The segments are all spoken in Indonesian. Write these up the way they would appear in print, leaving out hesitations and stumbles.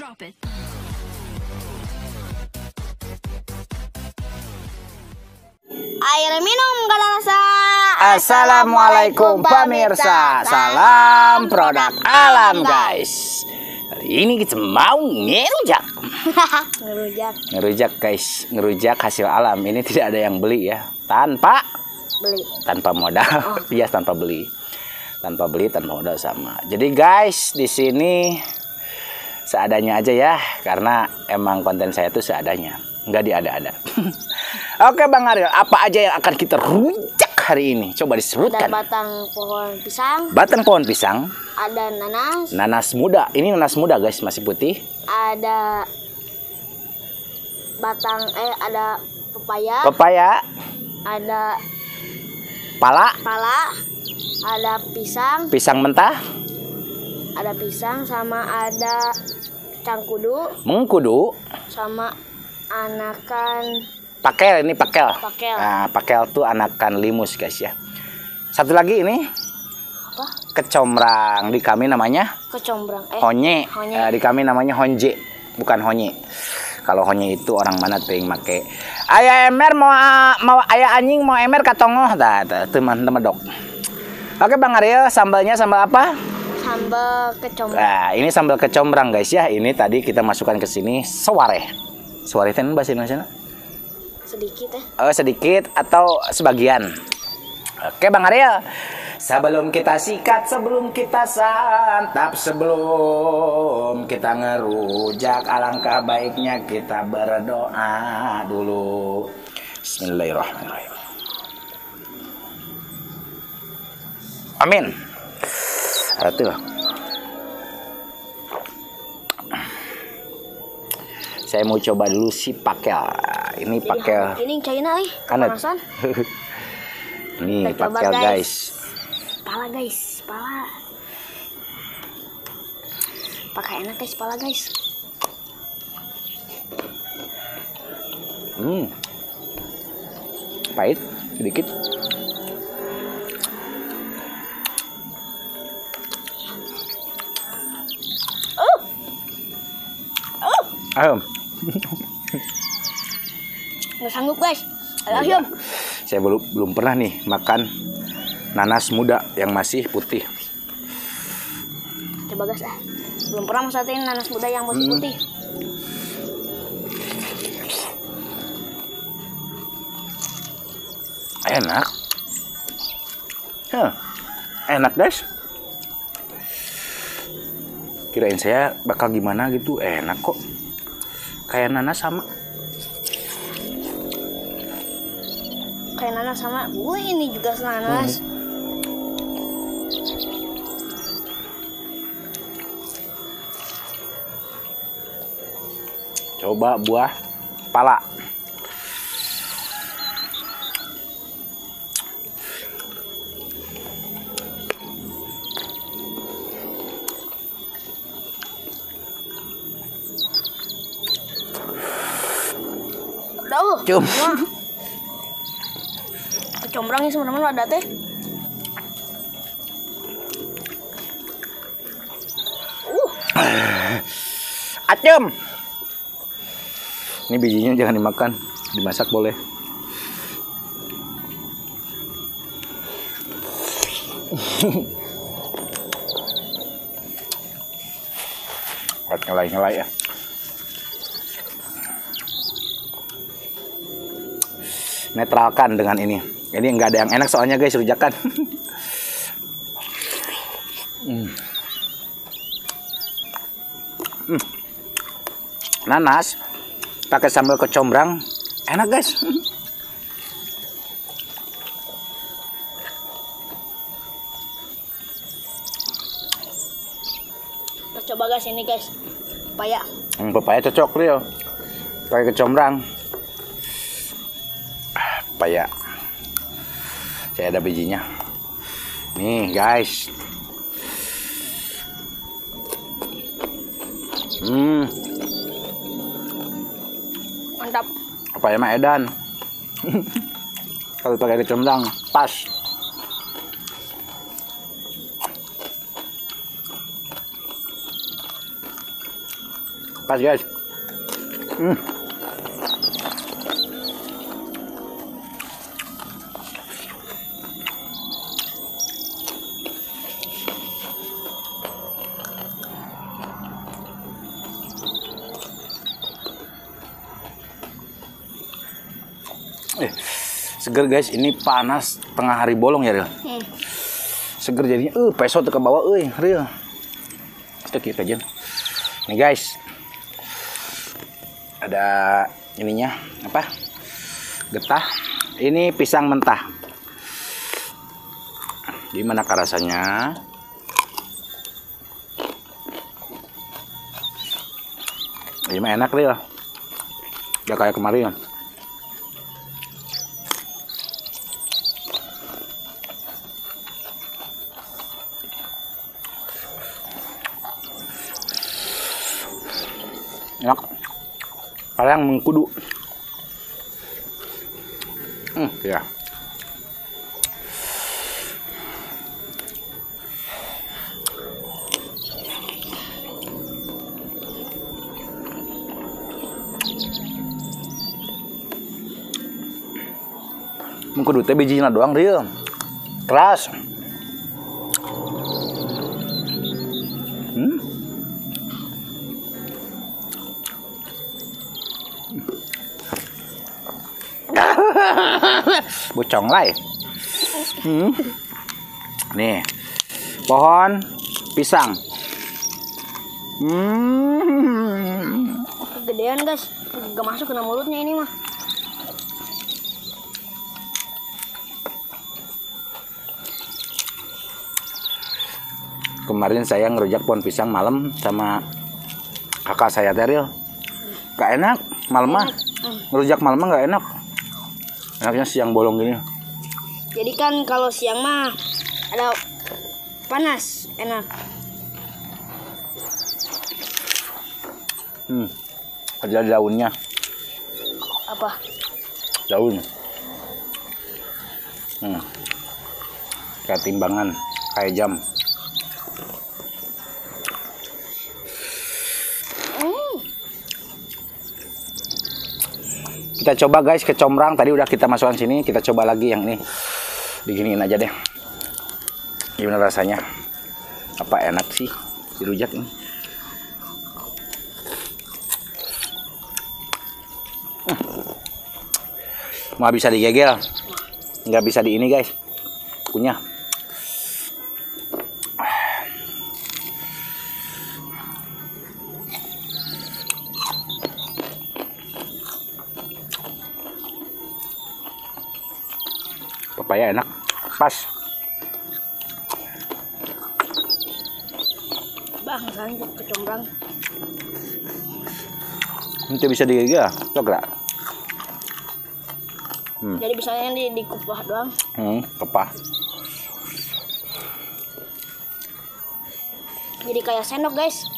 Drop it. Air minum gak rasa. Assalamualaikum pemirsa, salam produk alam guys. Hari ini kita mau ngerujak. Ngerujak guys, ngerujak hasil alam. Ini tidak ada yang beli ya, tanpa modal. Iya, tanpa beli, tanpa modal sama. Jadi guys, di sini seadanya aja ya, karena emang konten saya itu seadanya, nggak diada-ada. Oke Bang Ariel, apa aja yang akan kita rujak hari ini? Coba disebutkan. Ada batang pohon pisang. Batang pohon pisang. Ada nanas. Nanas muda. Ini nanas muda guys, masih putih. Ada batang ada pepaya. Pepaya. Ada Pala. Ada pisang. Pisang mentah. Ada pisang sama ada cangkudu. Mengkudu. Sama anakan Pakel, ini pakel. Pakel. Nah, pakel tuh anakan limus guys ya. Satu lagi ini apa? Kecombrang. Di kami namanya Kecombrang. honye. Honye. Di kami namanya honje, bukan honye. Kalau honye itu orang mana tuh yang make? Ayah emer mau ayah anjing mau emer katongoh dah teman-teman dok. Oke Bang Ariel, sambalnya sambal apa? Sambal kecombrang. Nah, ini sambal kecombrang guys ya. Ini tadi kita masukkan ke sini seware. Seware itu bahasa Indonesia? Sedikit ya. Oh, sedikit atau sebagian. Oke Bang Ariel, sebelum kita sikat, sebelum kita santap, sebelum kita ngerujak, alangkah baiknya kita berdoa dulu. Bismillahirrahmanirrahim. Amin. Betul. Saya mau coba dulu si pakel. Ini pakel. Ini China kepanasan. Ini pakel guys. Pala guys, pala. Pakai enak guys, pala guys. Pahit sedikit. Ayo. Nggak sanggup guys. Ya, saya belum pernah nih makan nanas muda yang masih putih. Coba guys belum pernah masakin nanas muda yang masih putih. Enak. Enak guys. Kirain saya bakal gimana gitu, enak kok. Kayak nanas sama. Kayak nanas sama. Ini juga nanas. Coba buah pala. Cium. Kecombrang ini sebenarnya ada teh. Acem. Ini bijinya jangan dimakan, dimasak boleh. Ngelai ya. Netralkan dengan ini. Ini nggak ada yang enak soalnya guys, rujakan. Nanas pakai sambal kecombrang, enak guys. Kita coba guys ini guys, pepaya. Pepaya cocok Rio, pakai kecombrang. Pepaya, saya ada bijinya. Nih guys. Mantap. Pepaya mah edan. Kalau pakai kecombrang pas. Pas guys. Seger guys, ini panas tengah hari bolong ya Ril. Seger jadinya, peso ke bawah, Ril. Kita kira aja. Nih guys, ada ininya apa? Getah. Ini pisang mentah. Gimana rasanya? Ini enak Ril. Gak kayak kemarin. Enak. Kalian mengkudu. Ya. Mengkudu teh bijinya doang Ril. Keras. Bocong lai. Nih, pohon pisang. Kegedean guys, gak masuk ke mulutnya ini mah. Kemarin saya ngerujak pohon pisang malam sama kakak saya Teril. Gak enak, malam mah. Ngerujak malam mah gak enak. Enaknya siang bolong gini. Jadi kan kalau siang mah ada panas, enak. Ada daunnya. Apa? Daun. Kayak timbangan, kayak jam. Kita coba guys kecombrang, tadi udah kita masukkan sini, kita coba lagi yang ini. Diginiin aja deh. Gimana rasanya? Apa enak sih si rujak ini? Mau bisa digegel, nggak bisa di ini guys, punya. Pepaya enak, pas. Bang, lanjut kecombrang. Nanti bisa digigil, coklat. Jadi misalnya dikupas doang. Kepah. Jadi kayak sendok guys.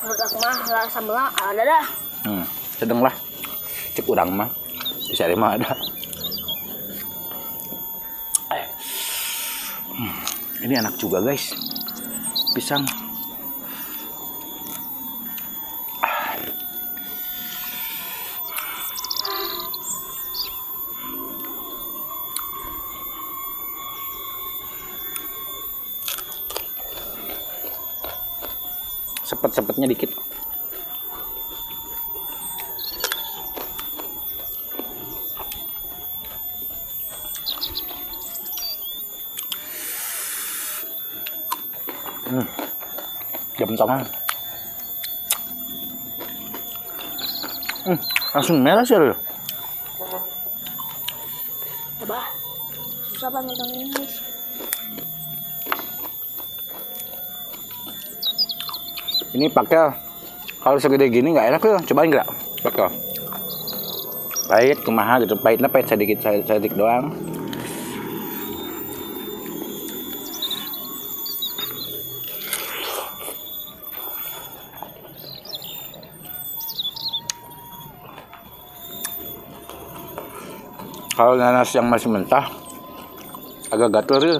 Menurut aku mah sambelnya ada dah. Sedang lah, cek urang mah bisa mah ada. Ini enak juga guys, pisang. Sepet-sepetnya dikit. Gentongan. Langsung merah sih ya. Coba. Susah banget ini guys. Ini pakai kalau segede gini nggak enak tuh, cobain nggak? Pakai pahit, kumaha gitu, pahitnya pahit sedikit doang. Kalau nanas yang masih mentah agak gatel ya.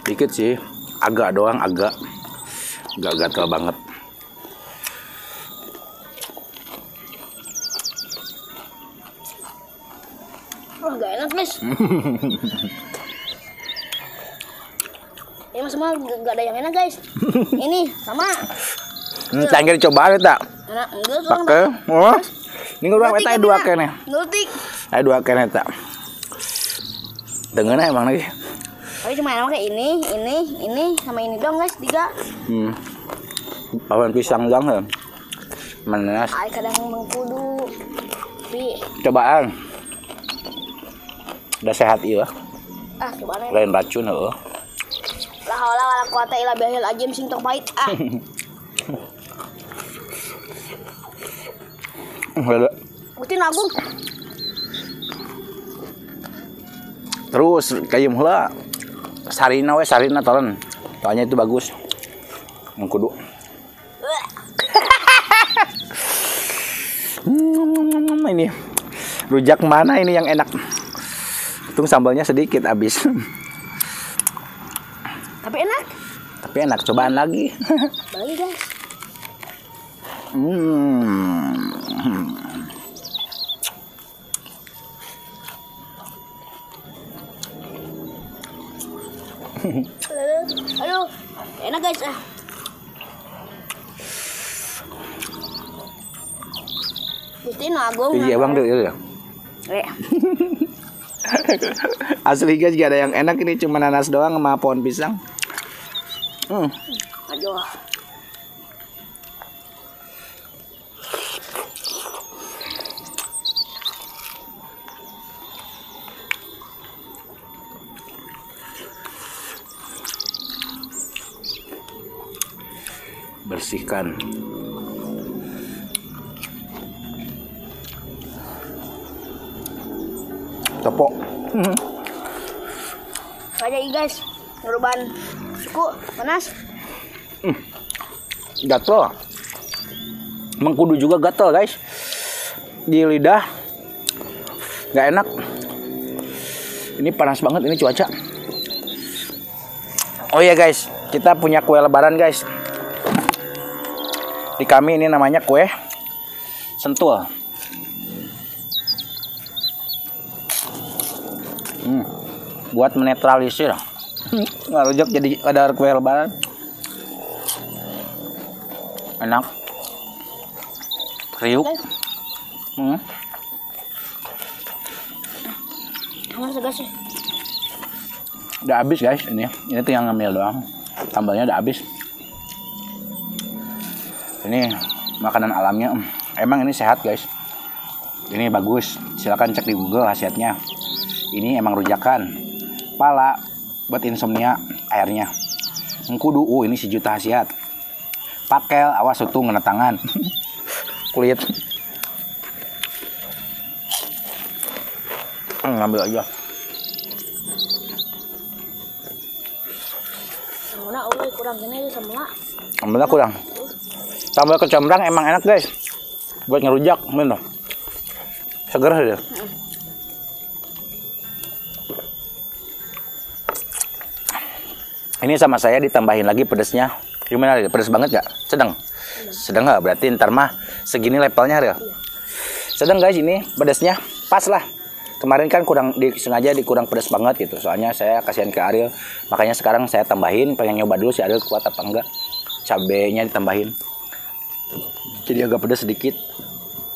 Dikit sih, agak doang, agak gatel banget. Wah, gak enak guys. Ini semua gak ada yang enak guys. Ini sama. Cangkir coba tak? Enak enggak tuh. Pakai. Oh. Ini kurang eta dua kene. Nutik. Ada dua kene tak. Dengeuna emang lagi. Tapi cuma enak kayak ini sama ini dong guys, 3. Pawan pisang dong ya. Manas. Ay kadang mengkudu. Tapi Cobaan. Udah sehat iya. coba nih. Lain racun heuh. La haula wala quwata illa billahil azim sing tok pahit. Gutin Agung. Terus kayak heula. Sarina tolen. Soalnya itu bagus. Mengkudu. Ini rujak mana ini yang enak? Untung sambalnya sedikit habis. Tapi enak. Tapi enak, cobaan lagi. Balik guys. Aduh, enak guys. Gusti Agung. Iya bang deh ya. Asli guys gak ada yang enak ini cuma nanas doang sama pohon pisang. Aduh. Bersihkan. Tepok. Kayak guys, ngeruban suku panas. Gatel. Mengkudu juga gatel guys. Di lidah nggak enak. Ini panas banget ini cuaca. Oh iya guys, kita punya kue lebaran guys. Di kami ini namanya kue sentul. Buat menetralisir ngarujak jadi kadar kue lebaran. Enak, kriuk. Segas sih. Udah habis guys ini tuh yang ngambil doang, sambalnya udah habis. Ini makanan alamnya, emang ini sehat guys, ini bagus, silakan cek di Google khasiatnya. Ini emang rujakan pala buat insomnia airnya. Mengkudu, ini 1 juta khasiat. Pakel, awas tuh ngena tangan. Kulit. Ngambil aja. Semula kurang gini semula. Sambelnya kurang. Sambal kecombrang emang enak guys. Buat ngerujak, bener. Seger dia. Ini sama saya ditambahin lagi pedesnya. Gimana? Pedes banget gak? Sedang? Sedang nggak? Berarti ntar mah segini levelnya ya. Sedang guys ini pedesnya pas lah. Kemarin kan sengaja dikurang pedas banget gitu. Soalnya saya kasihan ke Ariel. Makanya sekarang saya tambahin. Pengen nyoba dulu si Ariel kuat apa enggak. Cabenya ditambahin. Jadi agak pedas sedikit.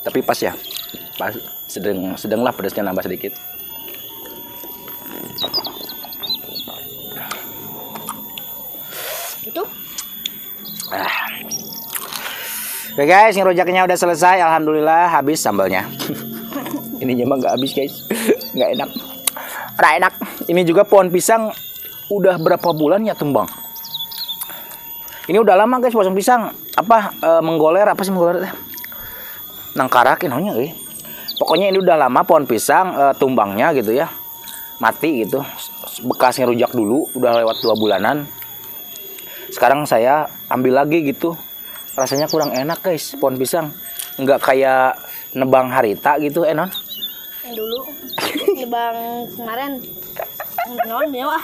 Tapi pas ya. Pas sedang lah pedasnya nambah sedikit. Itu. Oke guys, ngerujaknya udah selesai. Alhamdulillah habis sambalnya. Ini emang nggak habis guys, nggak enak. Nggak enak. Ini juga pohon pisang udah berapa bulan ya tumbang? Ini udah lama guys pohon pisang. Apa menggoler? Apa sih menggoler? Nangkarakin hanya Pokoknya ini udah lama pohon pisang tumbangnya gitu ya, mati gitu. Bekasnya rujak dulu, udah lewat 2 bulanan. Sekarang saya ambil lagi gitu. Rasanya kurang enak guys pohon pisang. Nggak kayak nebang harita gitu non? Yang dulu nebang kemarin non mewah.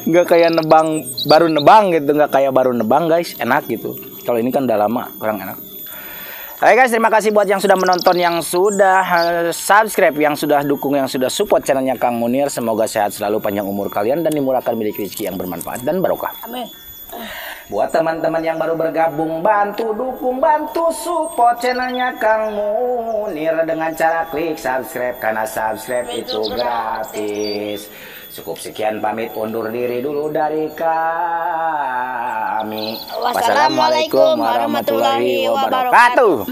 Nggak kayak baru nebang gitu, nggak kayak baru nebang guys, enak gitu. Kalau ini kan udah lama kurang enak. Oke guys, terima kasih buat yang sudah menonton, yang sudah subscribe, yang sudah dukung, yang sudah support channelnya Kang Munir. Semoga sehat selalu, panjang umur kalian, dan dimurahkan miliki rezeki yang bermanfaat dan barokah. Amin. Buat teman-teman yang baru bergabung, bantu dukung, bantu support channelnya Kang Munir dengan cara klik subscribe, karena subscribe itu gratis. Cukup sekian, pamit undur diri dulu dari kami. Wassalamualaikum warahmatullahi wabarakatuh.